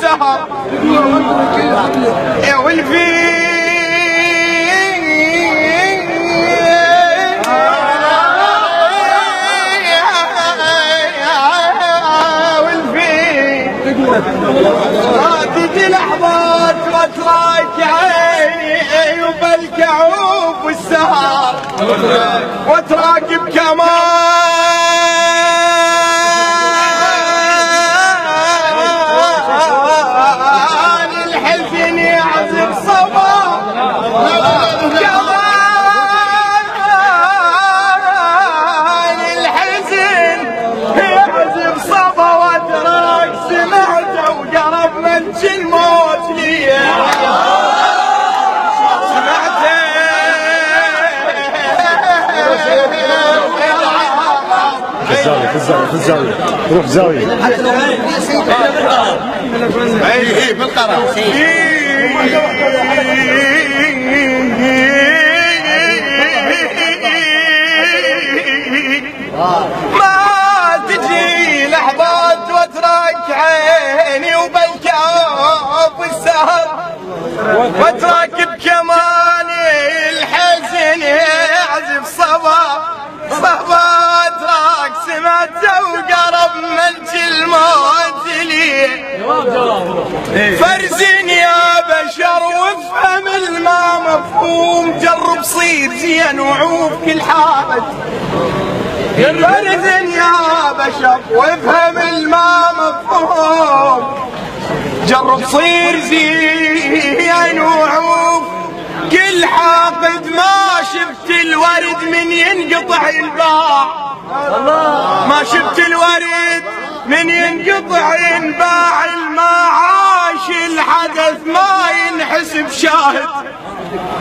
والسهر يا والفيل تجي لحظات وتراك عيني وبالكعوب والسهر وتراك بكمان الحزن يعزف صبا كمان الحزن يعزف صبا وتراك سمعته وقرب منش الموت لي في الزاوية روح زاوية اي بالقرار ما تجي لحظات وتراك عيني وبالكعوب والسهر وتراك بكمان الحزن يعزف صبا تراك سمعته وقرب منك الموت لي فرزين يا بشر وافهم الما مفهوم جرب صير زين وعوف كل حالك فرزين يا بشر وافهم الما مفهوم جرب صير زين وعوف كل حاقد ما شفت الورد من ينقطع الباع ما شفت الورد من ينقطع ينباع المعاش الحدث ما ينحسب شاهد